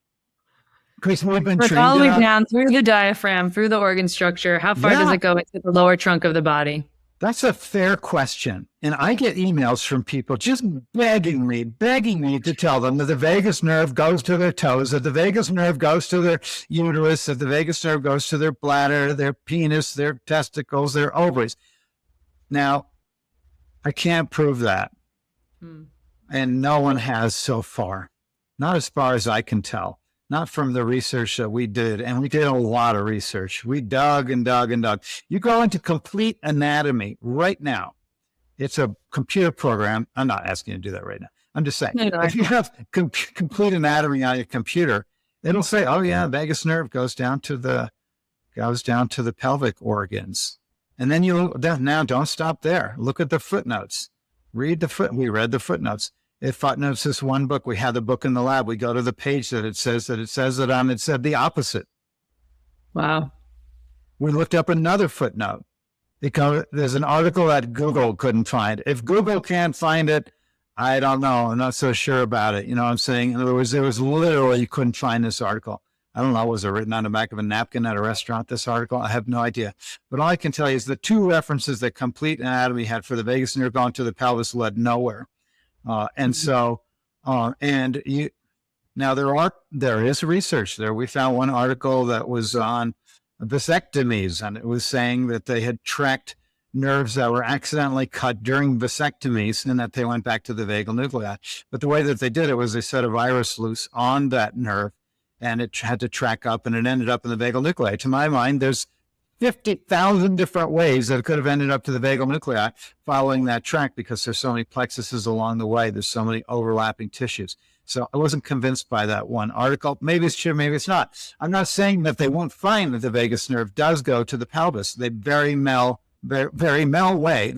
we've been trained all the way down through the diaphragm, through the organ structure. How far does it go into the lower trunk of the body? That's a fair question. And I get emails from people just begging me to tell them that the vagus nerve goes to their toes, that the vagus nerve goes to their uterus, that the vagus nerve goes to their bladder, their penis, their testicles, their ovaries. Now, I can't prove that. And no one has so far. Not as far as I can tell. Not from the research that we did. And we did a lot of research. We dug and dug and dug. You go into Complete Anatomy right now. It's a computer program. I'm not asking you to do that right now. I'm just saying, if you have Complete Anatomy on your computer, it'll say, oh yeah, vagus nerve goes down to the pelvic organs. And then now don't stop there. Look at the footnotes. We read the footnotes. It footnotes this one book. We had the book in the lab. We go to the page that it says it on. It said the opposite. Wow. We looked up another footnote. There's an article that Google couldn't find. If Google can't find it, I don't know. I'm not so sure about it. You know what I'm saying? In other words, there was literally, you couldn't find this article. I don't know. Was it written on the back of a napkin at a restaurant, this article? I have no idea. But all I can tell you is the 2 references that Complete Anatomy had for the vagus nerve going to the pelvis led nowhere. Now there is research there. We found one article that was on vasectomies, and it was saying that they had tracked nerves that were accidentally cut during vasectomies and that they went back to the vagal nuclei. But the way that they did it was they set a virus loose on that nerve, and it had to track up, and it ended up in the vagal nuclei. To my mind, there's 50,000 different ways that it could have ended up to the vagal nuclei following that track, because there's so many plexuses along the way. There's so many overlapping tissues. So I wasn't convinced by that one article. Maybe it's true, maybe it's not. I'm not saying that they won't find that the vagus nerve does go to the pelvis. They very well may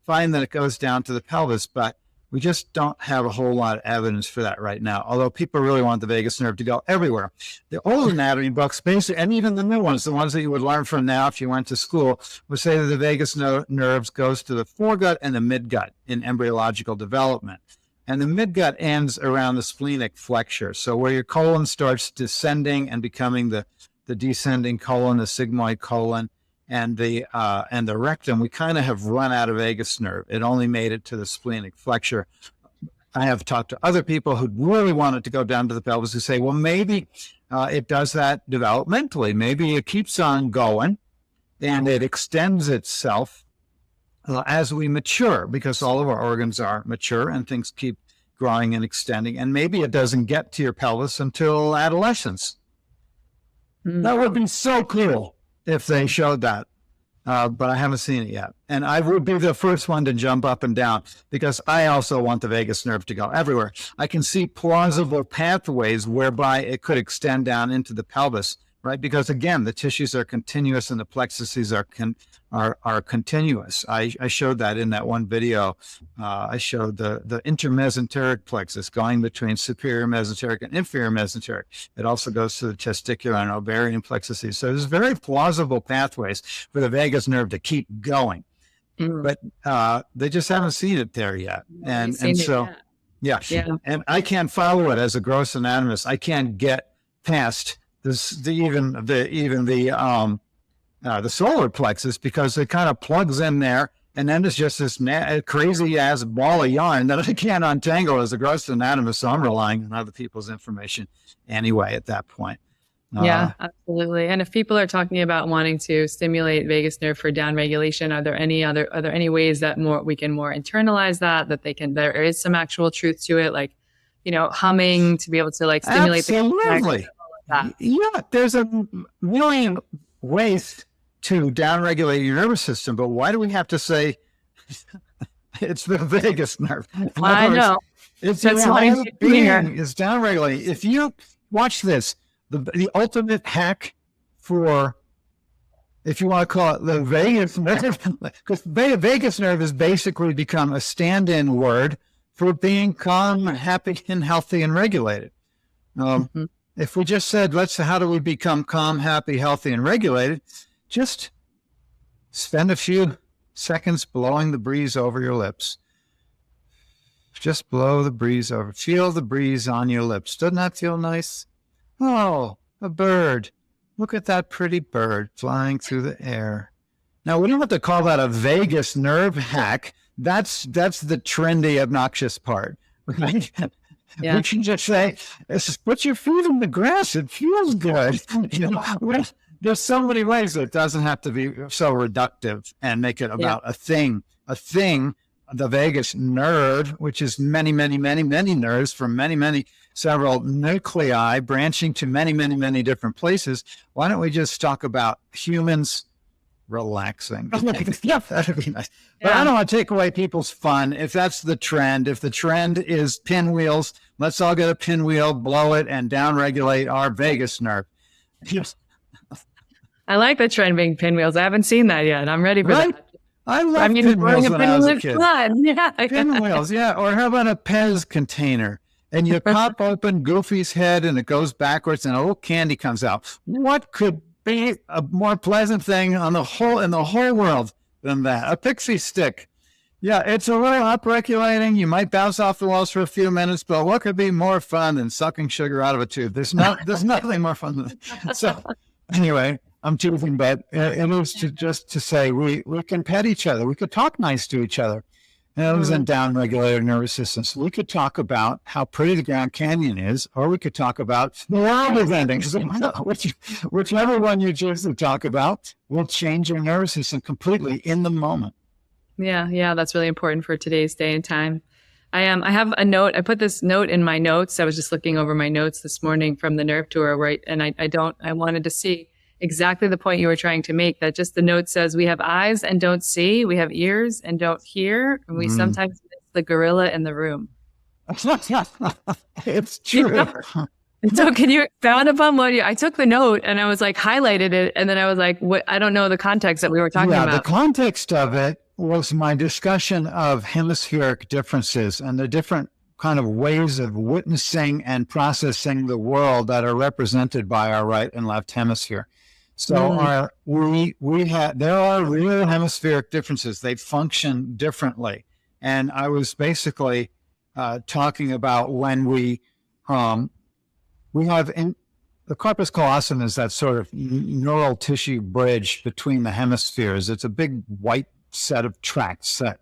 find that it goes down to the pelvis, but we just don't have a whole lot of evidence for that right now, although people really want the vagus nerve to go everywhere. The old anatomy books, basically, and even the new ones, the ones that you would learn from now if you went to school, would say that the vagus nerves goes to the foregut and the midgut in embryological development. And the midgut ends around the splenic flexure. So where your colon starts descending and becoming the descending colon, the sigmoid colon, and the rectum, we kind of have run out of vagus nerve. It only made it to the splenic flexure. I have talked to other people who really wanted to go down to the pelvis who say, well, maybe it does that developmentally. Maybe it keeps on going and it extends itself as we mature, because all of our organs are mature and things keep growing and extending. And maybe it doesn't get to your pelvis until adolescence. That would be so cool if they showed that. But I haven't seen it yet. And I would be the first one to jump up and down, because I also want the vagus nerve to go everywhere. I can see plausible pathways whereby it could extend down into the pelvis, right? Because again, the tissues are continuous and the plexuses are continuous. I showed that in that one video. I showed the intermesenteric plexus going between superior mesenteric and inferior mesenteric. It also goes to the testicular and ovarian plexuses. So there's very plausible pathways for the vagus nerve to keep going. But they just haven't seen it there yet. And so, yeah. And I can't follow it as a gross anatomist. I can't get past even the solar plexus, because it kind of plugs in there, and then it's just this crazy ass ball of yarn that I can't untangle as a gross anatomist. So I'm relying on other people's information anyway at that point. Yeah, absolutely. And if people are talking about wanting to stimulate vagus nerve for down regulation, are there any ways that we can more internalize that there is some actual truth to it, like, humming to be able to like stimulate Absolutely. Yeah, there's a million ways to downregulate your nervous system, but why do we have to say it's the vagus nerve? I know. It's the being is downregulating. If you watch this, the ultimate hack for, if you want to call it the vagus nerve, because vagus nerve has basically become a stand-in word for being calm, happy, and healthy and regulated. If we just said, how do we become calm, happy, healthy, and regulated? Just spend a few seconds blowing the breeze over your lips. Just blow the breeze over. Feel the breeze on your lips. Doesn't that feel nice? Oh, a bird. Look at that pretty bird flying through the air. Now, we don't have to call that a vagus nerve hack. That's the trendy, obnoxious part. Right? Yeah. We can just say, put your feet in the grass. It feels good. There's so many ways that it doesn't have to be so reductive and make it about a thing. The vagus nerve, which is many, many, many, many nerves from several nuclei branching to many, many, many different places. Why don't we just talk about humans relaxing? Yeah, that'd be nice. But I don't want to take away people's fun. If that's the trend, if the trend is pinwheels, let's all get a pinwheel, blow it, and downregulate our vagus nerve. Yes. I like the trend being pinwheels. I haven't seen that yet. I'm ready for that. I love pinwheels when I was a kid. Yeah. Pinwheels, yeah. Or how about a Pez container? And you pop open Goofy's head and it goes backwards and a little candy comes out. What could be a more pleasant thing in the whole world than that? A pixie stick. Yeah, it's a little upregulating. You might bounce off the walls for a few minutes, but what could be more fun than sucking sugar out of a tube? There's nothing more fun than that. So anyway, I'm teasing, but it was to say we can pet each other. We could talk nice to each other. And it was in down-regulated nervous system. So we could talk about how pretty the Grand Canyon is, or we could talk about the world is ending. So whichever one you choose to talk about will change your nervous system completely in the moment. Yeah, that's really important for today's day and time. I have a note. I put this note in my notes. I was just looking over my notes this morning from the nerve tour, I wanted to see exactly the point you were trying to make, that just the note says we have eyes and don't see, we have ears and don't hear, and we sometimes miss the gorilla in the room. It's true. So can you expound upon I took the note and I was like, highlighted it. And then I was like, what, I don't know the context that we were talking about. The context of it was my discussion of hemispheric differences and the different kind of ways of witnessing and processing the world that are represented by our right and left hemisphere. So there are real hemispheric differences. They function differently. And I was basically talking about when we have the corpus callosum is that sort of neural tissue bridge between the hemispheres. It's a big white set of tracts that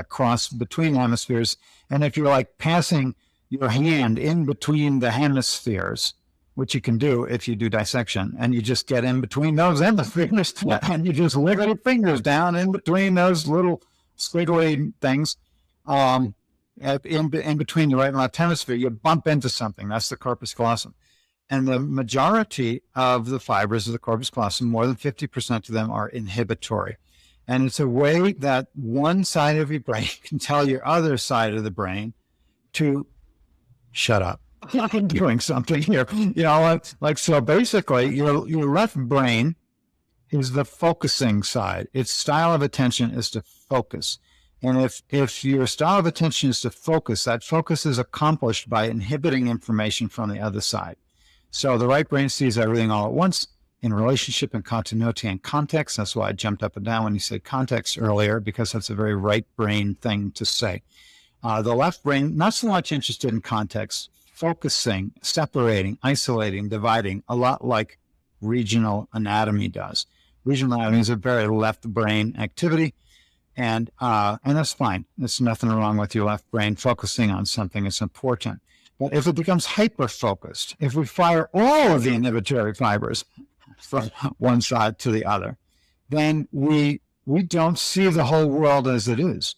cross between the hemispheres. And if you're like passing your hand in between the hemispheres, which you can do if you do dissection, and you just get in between those hemispheres and you just lick your fingers down in between those little squiggly things, in between the right and left hemisphere, you bump into something. That's the corpus callosum. And the majority of the fibers of the corpus callosum, more than 50% of them, are inhibitory. And it's a way that one side of your brain can tell your other side of the brain to shut up. I'm doing something here. So basically your left brain is the focusing side. Its style of attention is to focus. And if your style of attention is to focus, that focus is accomplished by inhibiting information from the other side. So the right brain sees everything all at once in relationship and continuity and context. That's why I jumped up and down when you said context earlier, because that's a very right brain thing to say. The left brain, not so much interested in context, focusing, separating, isolating, dividing, a lot like regional anatomy does. Regional anatomy is a very left brain activity. And that's fine. There's nothing wrong with your left brain focusing on something that's important. But if it becomes hyper-focused, if we fire all of the inhibitory fibers from one side to the other, then we don't see the whole world as it is.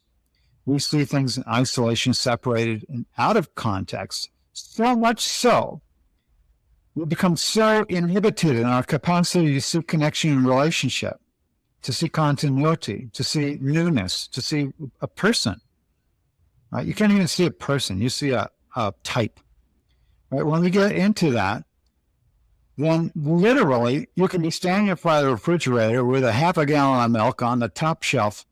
We see things in isolation, separated, and out of context. So much so, we become so inhibited in our capacity to see connection and relationship, to see continuity, to see newness, to see a person. Right? You can't even see a person. You see a type. Right? When we get into that, then literally you can be standing in front of the refrigerator with a half a gallon of milk on the top shelf,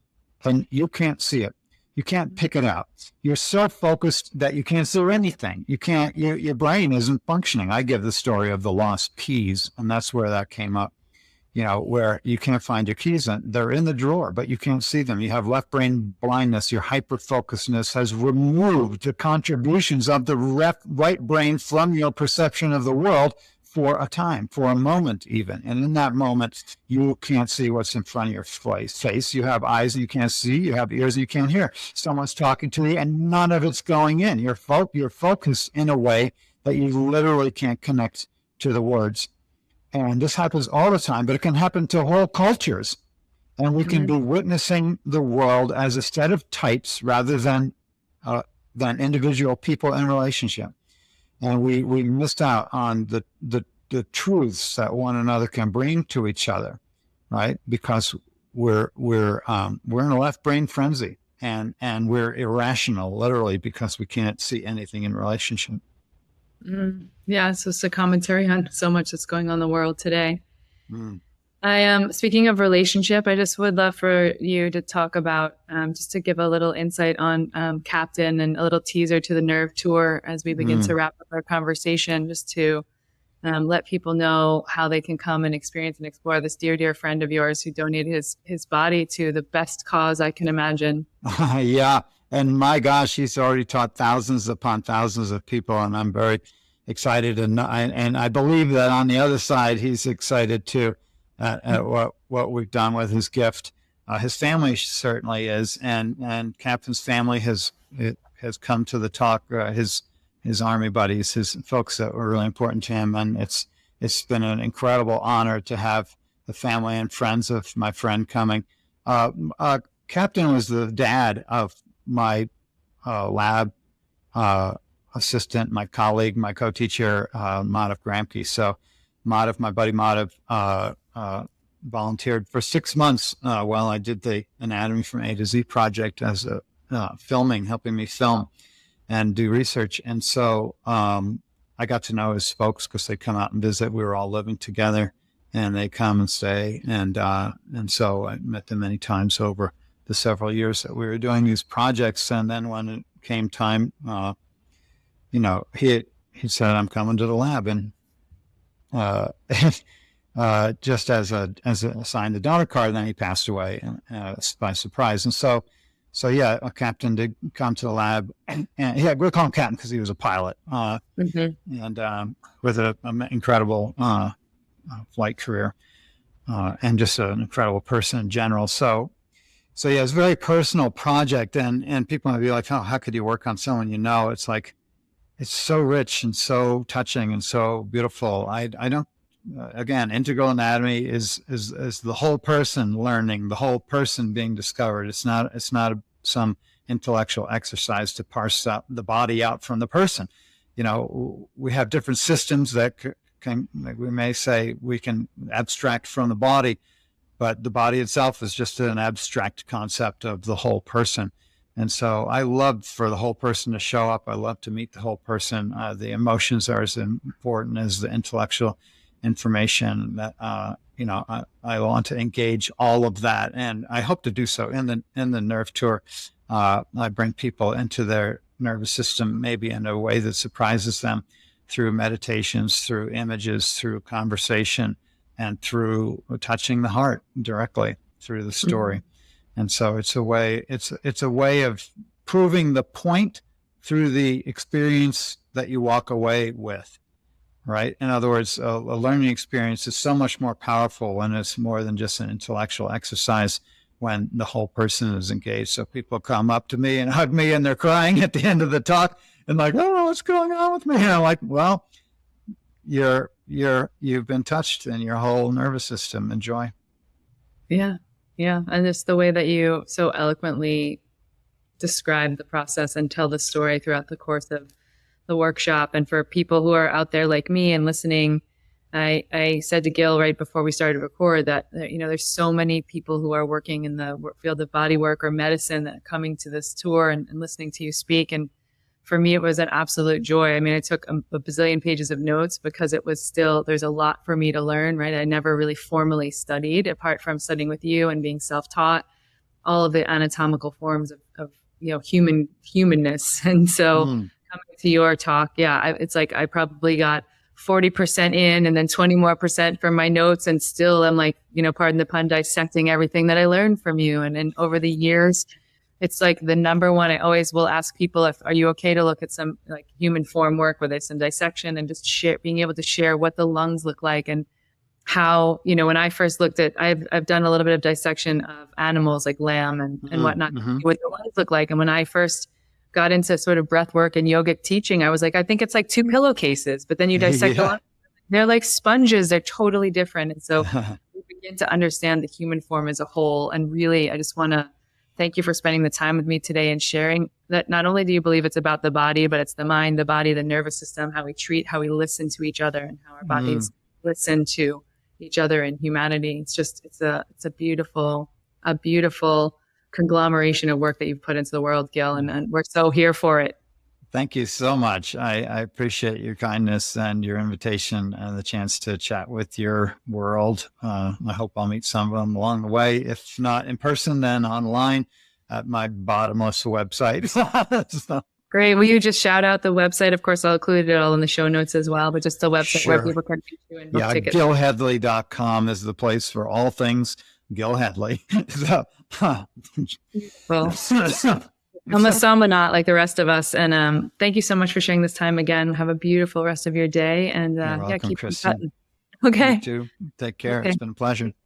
and you can't see it. You can't pick it out. You're so focused that you can't see anything. You can't. Your brain isn't functioning. I give the story of the lost keys, and that's where that came up. Where you can't find your keys. They're in the drawer, but you can't see them. You have left brain blindness. Your hyper-focusedness has removed the contributions of the right brain from your perception of the world for a time, for a moment even. And in that moment, you can't see what's in front of your face. You have eyes that you can't see. You have ears that you can't hear. Someone's talking to you, and none of it's going in. You're focused in a way that you literally can't connect to the words. And this happens all the time, but it can happen to whole cultures. And we can be witnessing the world as a set of types rather than individual people in relationship. And we missed out on the truths that one another can bring to each other, right? Because we're in a left brain frenzy, and we're irrational, literally, because we can't see anything in relationship. Yeah, so it's a commentary on so much that's going on in the world today. I am speaking of relationship. I just would love for you to talk about, just to give a little insight on Captain and a little teaser to the Nerve Tour as we begin to wrap up our conversation, just to let people know how they can come and experience and explore this dear, dear friend of yours who donated his body to the best cause I can imagine. Yeah. And my gosh, he's already taught thousands upon thousands of people, and I'm very excited. And I believe that on the other side, he's excited too at what we've done with his gift. His family certainly is, and Captain's family has come to the talk. His army buddies, his folks that were really important to him, and it's been an incredible honor to have the family and friends of my friend coming. Captain was the dad of my lab assistant, my colleague, my co-teacher, Madhav Gramke. So Madhav, my buddy Madhav, volunteered for 6 months while I did the Anatomy from A to Z project as a helping me film and do research. And so I got to know his folks because they come out and visit. We were all living together, and they come and stay. And so I met them many times over the several years that we were doing these projects. And then when it came time, he said, "I'm coming to the lab," and just as a signed the donor card, then he passed away by surprise. And so yeah, a captain did come to the lab, and yeah, we'll call him captain because he was a pilot, and with an incredible flight career, and just an incredible person in general. So yeah, it's a very personal project, and people might be like, "Oh, how could you work on someone you know?" It's like, it's so rich and so touching and so beautiful. I don't. Again, integral anatomy is the whole person learning, the whole person being discovered. It's not some intellectual exercise to parse out the body out from the person. We have different systems that can, like we may say, we can abstract from the body, but the body itself is just an abstract concept of the whole person. And so I love for the whole person to show up. I love to meet the whole person. The emotions are as important as the intellectual information. That I want to engage all of that, and I hope to do so in the nerve tour. I bring people into their nervous system, maybe in a way that surprises them, through meditations, through images, through conversation, and through touching the heart directly through the story. And so it's a way of proving the point through the experience that you walk away with. Right. In other words, a learning experience is so much more powerful when it's more than just an intellectual exercise, when the whole person is engaged. So people come up to me and hug me, and they're crying at the end of the talk and like, "Oh, what's going on with me?" And I'm like, "Well, you've been touched in your whole nervous system. Enjoy." Yeah. Yeah. And just the way that you so eloquently describe the process and tell the story throughout the course of the workshop. And for people who are out there like me and listening, I said to Gil right before we started to record that, there's so many people who are working in the field of body work or medicine that are coming to this tour and listening to you speak. And for me, it was an absolute joy. I mean, I took a bazillion pages of notes because it was still, there's a lot for me to learn, right? I never really formally studied, apart from studying with you and being self-taught, all of the anatomical forms of humanness. And so coming to your talk, it's like I probably got 40% in and then 20% more from my notes. And still I'm like, pardon the pun, dissecting everything that I learned from you. And then over the years, it's like the number one, I always will ask people, are you okay to look at some like human form work, whether it's some dissection, and just being able to share what the lungs look like, and how, when I first looked at, I've done a little bit of dissection of animals like lamb and whatnot, what the lungs look like. And when I first got into sort of breath work and yogic teaching, I was like, I think it's like 2 pillowcases, but then you dissect the lungs. They're like sponges. They're totally different. And so we begin to understand the human form as a whole. And really, I just want to thank you for spending the time with me today and sharing that not only do you believe it's about the body, but it's the mind, the body, the nervous system, how we treat, how we listen to each other, and how our bodies listen to each other in humanity. It's a beautiful conglomeration of work that you've put into the world, Gil, and we're so here for it. Thank you so much. I appreciate your kindness and your invitation and the chance to chat with your world. I hope I'll meet some of them along the way. If not in person, then online at my bottomless website. So. Great. Will you just shout out the website? Of course, I'll include it all in the show notes as well, but just the website where people can reach you and book tickets. GilHedley.com is the place for all things Gil Hedley. Well, I'm a Sambanaut like the rest of us. And thank you so much for sharing this time again. Have a beautiful rest of your day. And You're welcome, keep Kristen. cutting. Okay. You too. Take care. Okay. It's been a pleasure.